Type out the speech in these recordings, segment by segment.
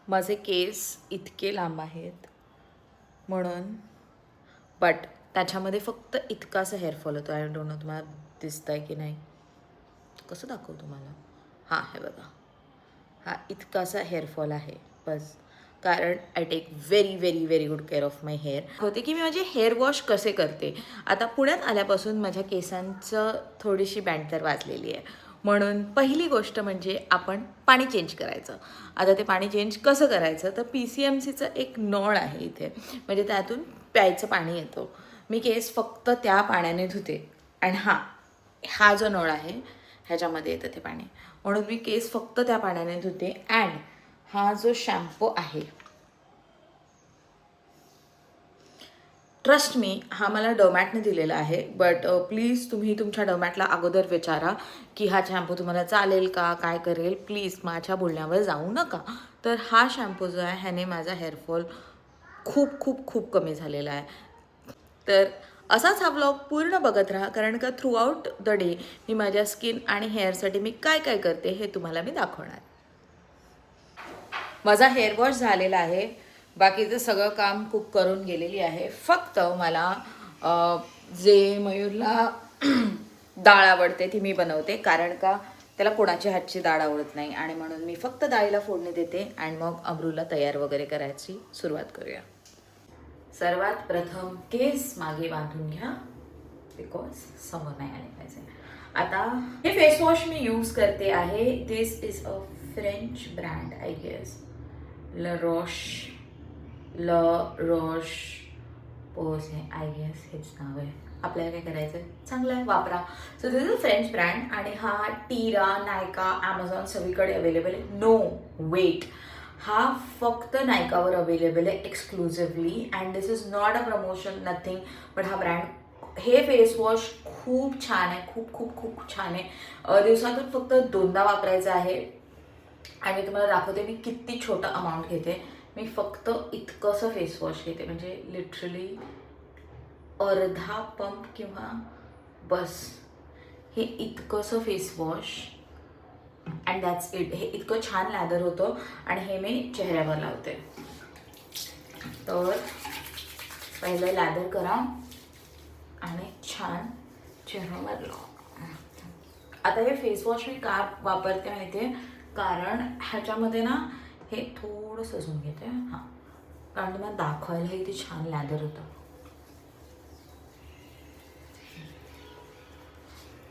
माझे केस इतके लांब आहेत म्हणून, बट त्याच्यामध्ये फक्त इतकासा हेअरफॉल होतो. आय डोंट नो तुम्हाला दिसतं आहे की नाही, कसं दाखवू तुम्हाला. हां, हे बघा, हा इतकासा हेअरफॉल आहे बस. कारण I take very very very good care of my hair. होते की मी माझे हेअर वॉश कसे करते. आता पुण्यात आल्यापासून माझ्या केसांचं थोडीशी बँटर वाजलेली आहे, म्हणून पहिली गोष्ट म्हणजे आपण पाणी चेंज करायचं. आता ते पाणी चेंज कसं करायचं, तर PCMCचं एक नळ आहे इथे, म्हणजे त्यातून प्यायचं पाणी येतं. मी केस फक्त त्या पाण्याने धुते. आणि हा जो नळ आहे ह्याच्यामध्ये येतं ते पाणी, म्हणून मी केस फक्त त्या पाण्याने धुते. अँड हा जो शॅम्पू आहे, ट्रस्ट मी, हा मला डोमॅटने दिलेला आहे. बट प्लीज तुम्ही तुमच्या डोमॅटला अगोदर विचारा की हा शॅम्पू तुम्हाला चालेल का, काय करेल. प्लीज माझ्या बोलण्यावर जाऊ नका. तर हा शॅम्पू जो आहे ह्याने माझा हेअरफॉल खूप खूप खूप कमी झालेला आहे. तर असाच हा ब्लॉग पूर्ण बघत राहा, कारण का थ्रू आउट द डे मी माझ्या स्किन आणि हेअरसाठी मी काय काय करते हे तुम्हाला मी दाखवणार. माझा हेअर वॉश झालेला आहे, बाकीचं सगळं काम कुक करून गेलेली आहे. फक्त मला जे मयूरला डाळ आवडते ती मी बनवते, कारण का त्याला कोणाची हातची डाळ आवडत नाही. आणि म्हणून मी फक्त डाळीला फोडणी देते आणि मग अमरूला तयार वगैरे करायची सुरुवात करूया. सर्वात प्रथम केस मागे बांधून घ्या, बिकॉज समोर नाही आले पाहिजे. आता हे फेस वॉश मी यूज करते आहे. This is a French brand, I guess La Roche Posay आहे, आय गेस हेच नाव आहे. आपल्याला काय करायचं, चांगलं आहे, वापरा. So this is a French brand आणि हा टीरा, नायका, ॲमेझॉन सगळीकडे अवेलेबल आहे. नो वेट, हा फक्त नायकावर अवेलेबल आहे exclusively. And this is not a promotion, nothing. But हा ब्रँड, हे फेस वॉश खूप छान आहे, खूप खूप खूप छान आहे. दिवसातून फक्त 2दा वापरायचं आहे. आणि मी तुम्हाला दाखवते मी किती छोटा अमाऊंट घेते. मी फक्त इतकंसं फेस वॉश घेते, म्हणजे लिटरली अर्धा पंप किंवा बस. हे इतकंसं face wash and that's it. हे इतकं छान लॅदर होतं आणि हे मी चेहऱ्यावर लावते. तर पहिलं लॅदर करा आणि छान चेहऱ्यावर लावा. आता हे फेस वॉश मी का वापरते माहिती आहे, कारण ह्याच्यामध्ये ना हे थोडं सजून घेते. हां, कारण तुम्हाला दाखवायला किती छान लॅदर होतं.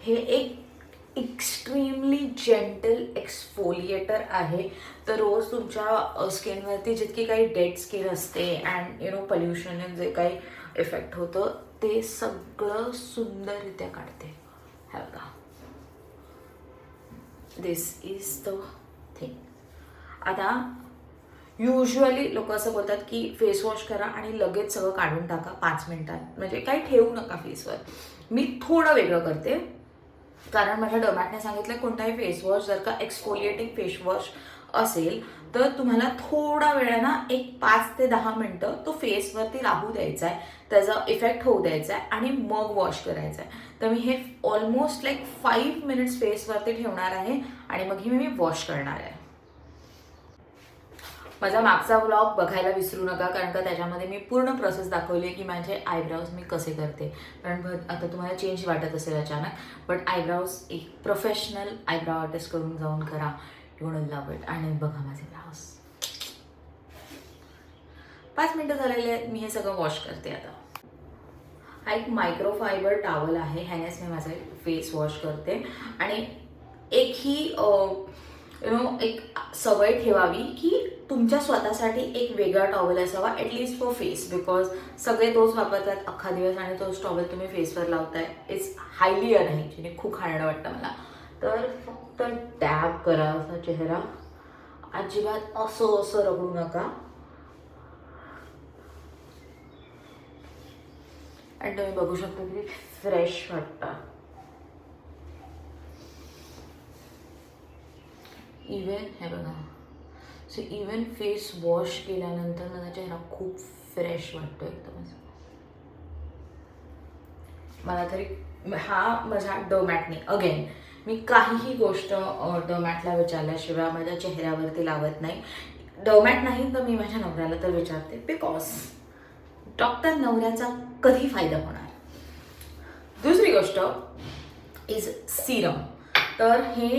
हे एक एक्स्ट्रीमली जेंटल एक्सफोलिएटर आहे. तर रोज तुमच्या स्किनवरती जितकी काही डेड स्किन असते अँड पोल्युशन जे काही इफेक्ट होतं ते सगळं सुंदररित्या काढते. हे बघा, दिस इज द थिंग. आता युजली लोक असं बोलतात की फेस वॉश करा आणि लगेच सगळं काढून टाका 5 मिनिटात, म्हणजे काही ठेवू नका फेसवर. मी थोडं वेगळं करते, कारण माझ्या डोमॅटने सांगितलं कोणताही फेस वॉश जर का एक्सफोलिएटिंग फेस वॉश असेल तर तुम्हाला थोडा वेळ ना, एक 5 ते 10 मिनटं तो फेसवरती राहू द्यायचा आहे, त्याचा इफेक्ट होऊ द्यायचा आहे आणि मग वॉश करायचा आहे. तर मी हे ऑलमोस्ट लाईक 5 मिनिट्स फेसवरती ठेवणार आहे आणि मग मी वॉश करणार आहे. माझा मागचा व्लॉग बघायला विसरू नका, कारण का त्याच्यामध्ये मी पूर्ण प्रोसेस दाखवली आहे की माझे आयब्राऊज मी कसे करते. कारण आता तुम्हाला चेंज वाटत असेल अचानक, बट आयब्राऊज एक प्रोफेशनल आयब्राव आर्टिस्टकडून जाऊन करा, यू विल लव्ह इट. आणि बघा माझे ब्राऊज 5 मिनटं झालेले आहेत. मी हे सगळं वॉश करते. आता हा एक मायक्रोफायबर टॉवल आहे, ह्यानेच मी माझा फेस वॉश करते. आणि एकही एक सवय ठेवावी की तुमच्या स्वतःसाठी एक वेगळा टॉवेल असावा, ॲटलिस्ट फॉर फेस, बिकॉज सगळे तोच वापरतात अख्खा दिवस आणि तोच टॉवेल तुम्ही फेसवर लावताय. इट्स हायली अनहायजेनिक, खूप खाणं वाटतं मला. तर फक्त डॅब करा असा चेहरा, अजिबात असं असं रगडू नका. आणि तुम्ही बघू शकता की फ्रेश वाटतं. इवन हे बघा, सो इवन फेस वॉश केल्यानंतर माझा चेहरा खूप फ्रेश वाटतो एकदम. मला तरी हा माझा डोमॅटने, अगेन मी काहीही गोष्ट डोमॅटला विचारल्याशिवाय माझ्या चेहऱ्यावरती लावत नाही. डोमॅट नाही तर मी माझ्या नवऱ्याला तर विचारते, बिकॉज डॉक्टर नवऱ्याचा कधी फायदा होणार. दुसरी गोष्ट इज सिरम. तर हे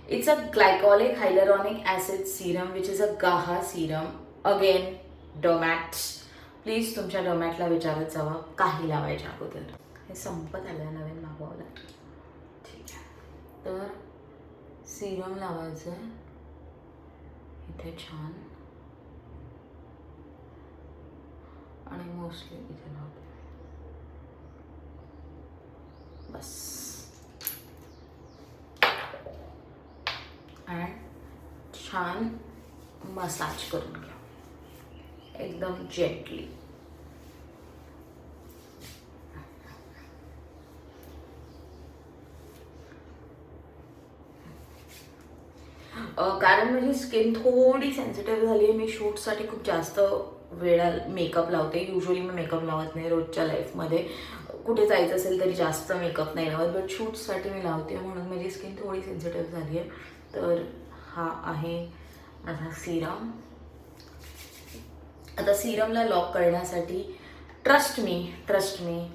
it's a glycolic hyaluronic acid serum which is a गाहा सिरम. अगेन डोमॅट्स, प्लीज तुमच्या डोमॅटला विचारत जावा काही लावायच्या अगोदर. हे संपत आलं, नवीन मागवलं. ठीक आहे, तर सिरम लावायचं आहे इथे छान, आणि मोस्टली इथे लावते बस. आणि छान मसाज करून घ्या एकदम जेंटली. कारण माझी स्किन थोडी सेन्सिटिव्ह झाली आहे. मी शूटसाठी खूप जास्त वेळा मेकअप लावते. युजली मी मेकअप लावत नाही रोजच्या लाईफमध्ये. कुठे जायचं असेल तरी जास्त मेकअप नाही लावत, बट शूटसाठी मी लावते, म्हणून माझी स्किन थोडी सेन्सिटिव्ह झाली आहे. तर हा आहे माझा सिरम. आता सिरमला लॉक करण्यासाठी ट्रस्ट मी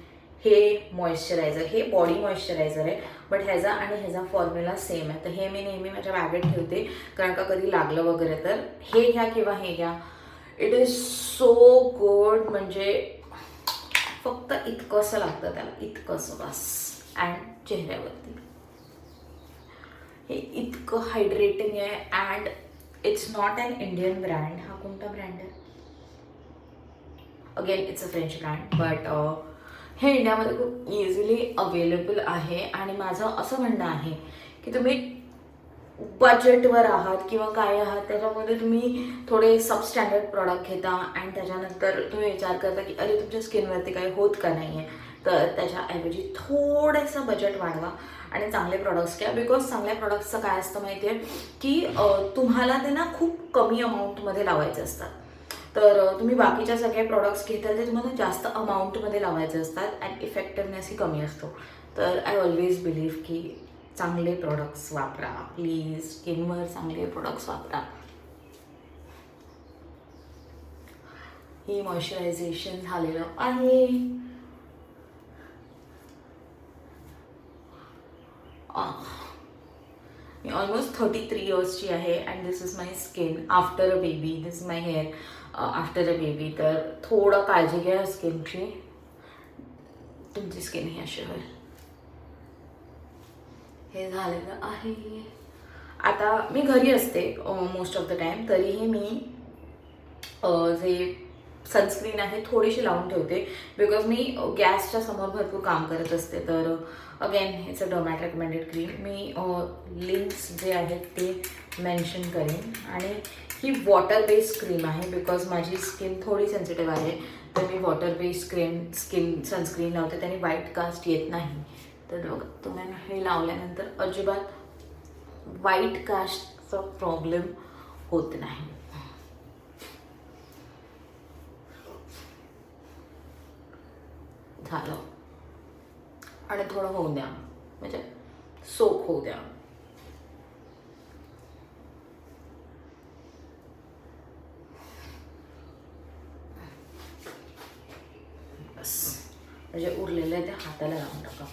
हे मॉइश्चरायझर, हे बॉडी मॉइश्चरायझर आहे, बट ह्याचा आणि ह्याचा फॉर्म्युला सेम आहे. तर हे मी नेहमी माझ्या बॅगेत ठेवते, कारण का कधी लागलं वगैरे तर हे घ्या किंवा हे घ्या. It is so good. म्हणजे फक्त इतकंसं लागतं त्याला, इतकंसं बस. अँड चेहऱ्यावरती हे इतकं हायड्रेटिंग आहे. And it's not an Indian brand. हा कोणता ब्रँड आहे? Again it's a French brand, but हे इंडियामध्ये खूप इझिली अवेलेबल आहे. आणि माझं असं म्हणणं आहे की तुम्ही बजेटवर आहात किंवा काय आहात, त्याच्यामध्ये तुम्ही थोडे सबस्टँडर्ड प्रॉडक्ट घेता आणि त्याच्यानंतर तुम्ही विचार करता की अरे तुमच्या स्किनवरती काही होत का नाही आहे, तर त्याच्याऐवजी थोडंसं बजेट वाढवा आणि चांगले प्रॉडक्ट्स घ्या. बिकॉज चांगल्या प्रॉडक्ट्सचं काय असतं माहिती आहे की तुम्हाला ते ना खूप कमी अमाऊंटमध्ये लावायचे असतात. तर तुम्ही बाकीच्या सगळे प्रॉडक्ट्स घेताल ते तुम्हाला जास्त अमाऊंटमध्ये लावायचे असतात अँड इफेक्टिव्हनेसही कमी असतो. तर आय ऑलवेज बिलीव्ह की चांगले प्रॉडक्ट्स वापरा प्लीज. स्किनवर चांगले प्रॉडक्ट्स वापरा. ही मॉइश्चरायझेशन झालेलं आहे. मी ऑलमोस्ट 33 इयर्सची आहे and this is my skin after a baby. This is my hair after a baby. तर थोडं काळजी घ्या स्किनची, तुमची स्किन ही अशी होईल. हे झालेलं आहे. आता मी घरी असते मोस्ट ऑफ द टाईम, तरीही मी जे सनस्क्रीन आहे थोडीशी लावून ठेवते, बिकॉज मी गॅसच्या समोर भरपूर काम करत असते. तर again it's a dermat recommended cream. मी लिंक्स जे आहेत ते मेन्शन करेन. आणि ही वॉटर बेस्ड क्रीम आहे, बिकॉज माझी स्किन थोडी सेन्सिटिव्ह आहे, तर मी वॉटर बेस्ड स्किन सनस्क्रीन लावते, त्याने व्हाईट कास्ट येत नाही. तर बघा तुम्ही हे लावल्यानंतर अजिबात व्हाईट कास्टचा प्रॉब्लेम होत नाही. झालं. आणि थोडं होऊ द्या, म्हणजे सोक होऊ द्या. बस, म्हणजे उरलेलं आहे ते हाताला लावून टाका.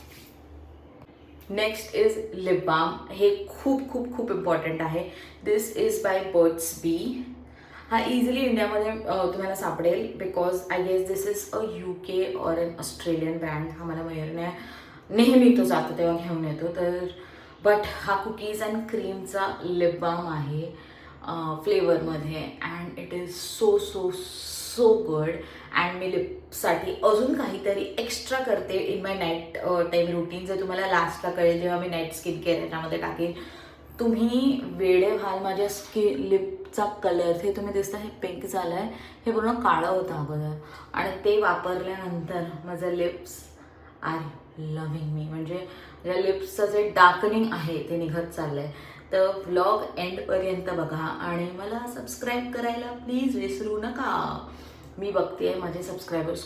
Next is lip balm. हे खूप खूप खूप इम्पॉर्टंट आहे. This is by Burt's Bees. हा इझिली इंडियामध्ये तुम्हाला सापडेल, because I guess this is a UK or an Australian brand. हा मला मयूरने नेहमी तो जातो तेव्हा घेऊन येतो. तर बट हा कुकीज अँड क्रीमचा लिप बाम आहे फ्लेवरमध्ये. And it is so so so good. And मी लिपसाठी अजून काहीतरी एक्स्ट्रा करते in my night time routine. जर तुम्हाला लास्टला कळेल जेव्हा मी नाईट स्किन केअर याच्यामध्ये टाकेल, तुम्ही वेडे व्हाल. माझ्या लिपचा कलर हे तुम्ही दिसता, हे पिंक झालं आहे, हे पूर्ण काळं होतं अगोदर, आणि ते वापरल्यानंतर माझं लिप्स आर लव्हिंग मी. म्हणजे माझ्या लिप्सचं जे डार्कनिंग आहे ते निघत चाललं आहे. तर व्लॉग एंडपर्यंत बघा आणि मला सबस्क्राईब करायला प्लीज विसरू नका. मी बघते माझे सबस्क्रायबर्स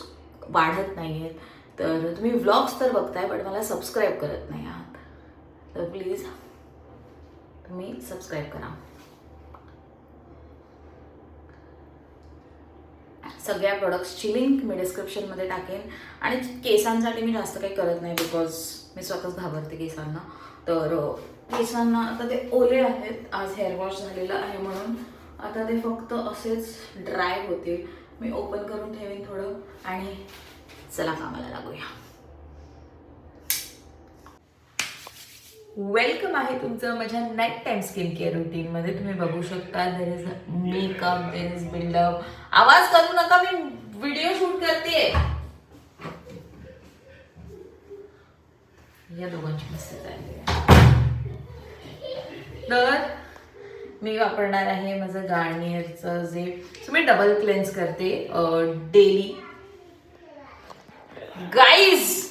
वाढत नाही आहेत, तर तुम्ही व्लॉग्स तर बघताय बट मला सबस्क्राईब करत नाही आहात. तर प्लीज तुम्ही सबस्क्राईब करा. सगळ्या प्रोडक्ट्सची लिंक मी डिस्क्रिप्शनमध्ये टाकेन. आणि केसांसाठी मी जास्त काही करत नाही बिकॉज मी स्वतःच घाबरते केसांना. तर केसांना आता ते ओले आहेत, आज हेअर वॉश झालेलं आहे म्हणून आता ते फक्त असेच ड्राय होतील. मी ओपन करून ठेवीन थोडं आणि चला कामाला लागूया. वेलकम आहे तुमचं माझ्या नाईट टाइम स्किन केअर रुटीनमध्ये. तुम्ही बघू शकता there is makeup, there is buildup. आवाज करू नका, मी व्हिडिओ शूट करते. या दोघांची मस्ती चालली आहे. तर मी वापरणार आहे माझं गार्नियरचं जे मी डबल क्लेन्स करते डेली. गाईज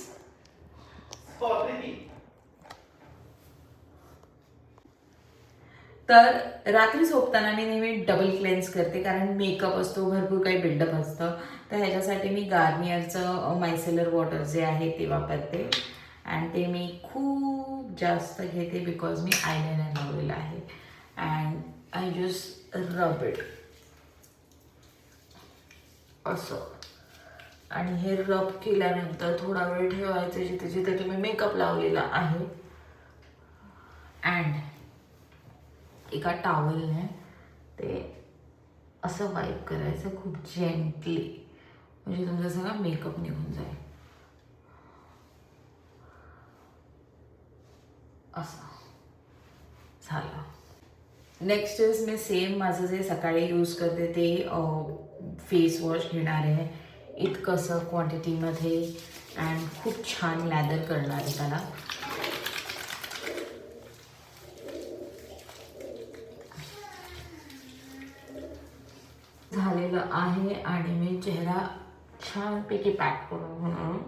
तर रात्री झोपताना मी नेहमी डबल क्लेन्स करते कारण मेकअप असतो, भरपूर काही बिल्डअप असतं. तर ह्याच्यासाठी मी गार्नियरचं मायसेलर वॉटर जे आहे ते वापरते. अँड ते मी खूप जास्त घेते बिकॉज मी आयलायनर लावलेलं आहे. And I just rub it असं. आणि हे रब केल्यानंतर थोडा वेळ ठेवायचं जिथे जिथे तुम्ही मेकअप लावलेला आहे. अँड एका टॉवेलने ते असं वाईप करायचं खूप जेंटली, म्हणजे तुमचा सगळा मेकअप निघून जाईल. असं झालं. नेक्स्ट इज मी सेम माझं जे सकाळी यूज करते ते फेस वॉश घेणार आहे, इतकंसं क्वांटिटीमध्ये. अँड खूप छान लॅदर करणार आहे त्याला. झालेलं आहे आणि मी चेहरा छानपैकी पॅक करून म्हणून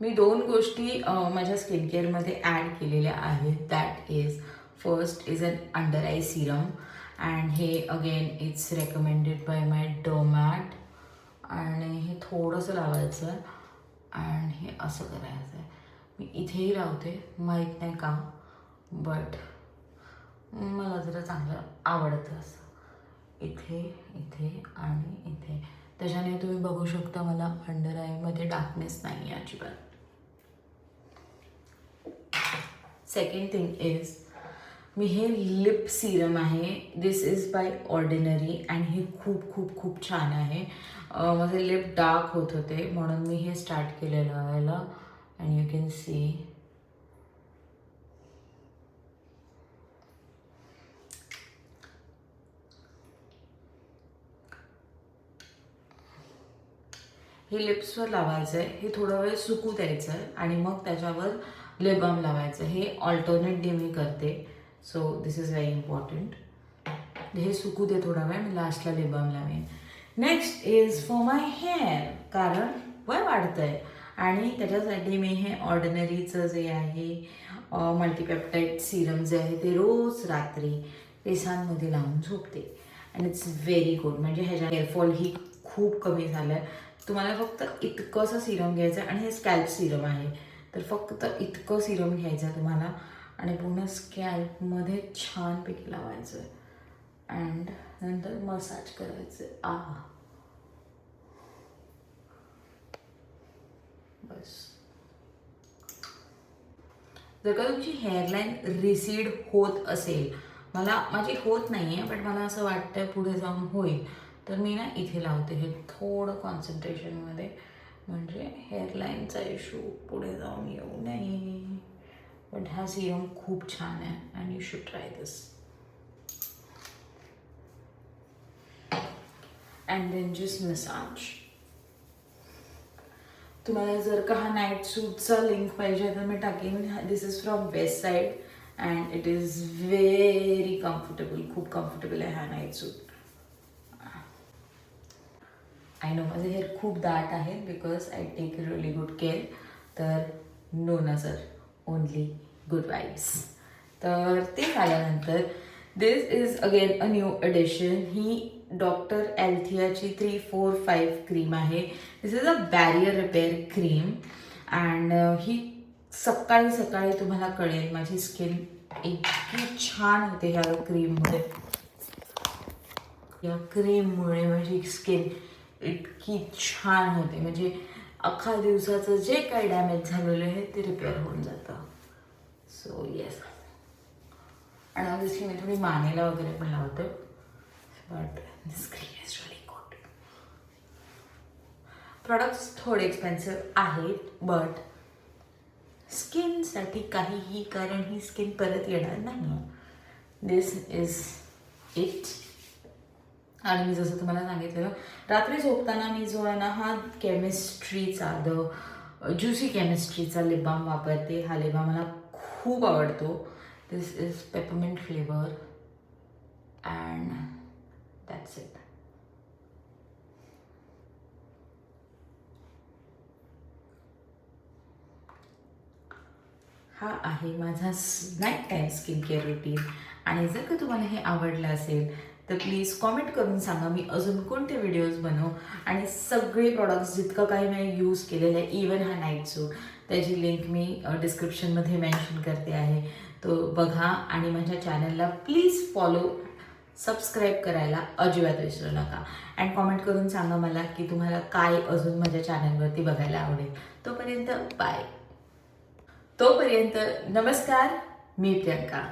मी 2 गोष्टी माझ्या स्किन केअरमध्ये ॲड केलेल्या आहेत. That is first is an under eye serum and हे अगेन it's recommended by my dermat. आणि हे थोडंसं लावायचं आहे अँड हे असं करायचं आहे. मी इथेही लावते, माहीत नाही का, बट मला जरा चांगलं आवडतं असं. इथे इथे आणि इथे. त्याच्याने तुम्ही बघू शकता मला अंडर आयमध्ये डार्कनेस नाही आहे अजिबात. सेकंड थिंग इज मी हे लिप सिरम आहे. This is by ordinary and हे खूप खूप खूप छान आहे. माझे लिप डार्क होत होते म्हणून मी हे स्टार्ट केलेलं लावायला. अँड यू कॅन सी हे लिप्सवर लावायचं आहे. हे थोडा वेळ सुकू द्यायचं आहे आणि मग त्याच्यावर लिप बाम लावायचं. हे ऑल्टरनेट डे मी करते, so this is very important. हे सुकू दे थोडा वेळ, मी लास्टला लिप बाम लावेन. Next is for my hair, कारण वय वाढतं आहे आणि त्याच्यासाठी मी हे ऑर्डिनरीचं जे आहे मल्टीपेप्टाईड सिरम जे आहे ते रोज रात्री केसांमध्ये लावून झोपते. And it's very good. म्हणजे ह्याच्या हेअरफॉल ही खूप कमी झालं आहे. तुम्हाला फक्त इतकंसं सिरम घ्यायचं आहे आणि हे स्कॅल्प सिरम आहे, तर फक्त इतकं सिरम घ्यायचं आहे तुम्हाला आणि पूर्ण स्कॅल्पमध्ये छानपैकी लावायचं आहे. अँड नंतर मसाज करायचं आहे. बस. जर का तुमची हेअरलाईन रिसीड होत असेल, माझी होत नाही आहे पण मला असं वाटतं पुढे जाऊन होईल, तर मी ना इथे लावते हे थोडं कॉन्सन्ट्रेशनमध्ये, म्हणजे हेअरलाईनचा इश्यू पुढे जाऊन येऊ नये. बट हा सिरम खूप छान आहे and you should try this. And then just massage. तुम्हाला जर का हा नाईट सूटचा लिंक पाहिजे तर मी टाकेन. This is from Westside and it is very comfortable. खूप कम्फर्टेबल आहे हा नाईट सूट. आय नो माझे हेअर खूप दाट आहे because I take really good care. तर नो नजर, ओनली गुड वाईब्स. तर ते झाल्यानंतर this is again a new edition. ही डॉक्टर एल्थियाची 345 क्रीम आहे. This is a barrier repair cream and ही सकाळी सकाळी तुम्हाला कळेल माझी स्किन इतकी छान होते ह्या क्रीममध्ये. या क्रीममुळे माझी स्किन इतकी छान होते, म्हणजे अख्खा दिवसाचं जे काही डॅमेज झालेलं आहे ते रिपेअर होऊन जातं. So yes. आणि ऑब्वियसली मी थोडी मानेला वगैरे पण लावते, but this cream is really good. Products थोडे एक्सपेन्सिव्ह आहेत, बट स्किनसाठी काहीही, कारण ही स्किन परत येणार नाही. दिस इज इट. आणि मी जसं तुम्हाला सांगितलेलं, रात्री झोपताना मी जो आहे ना हा केमिस्ट्रीचा ज्युसी केमिस्ट्रीचा लिप बाम वापरते. हा लिप बाम मला खूप आवडतो. This is peppermint flavour and that's it. हा आहे माझा night time skin care routine. आणि जर का तुम्हाला हे आवडलं असेल तर प्लीज कॉमेंट करून सांगा मी अजून कोणते व्हिडिओज बनवू. आणि सगळे प्रॉडक्ट्स जितकं काही मी यूज केलेलं आहे, इवन हा नाईट सूट, त्याची लिंक मी डिस्क्रिप्शनमध्ये मेन्शन करते आहे, तो बघा. आणि माझ्या चॅनलला प्लीज फॉलो, सबस्क्राईब करायला अजिबात विसरू नका. अँड कॉमेंट करून सांगा मला की तुम्हाला काय अजून माझ्या चॅनलवरती बघायला आवडेल. तोपर्यंत बाय. तोपर्यंत नमस्कार, मी प्रियंका.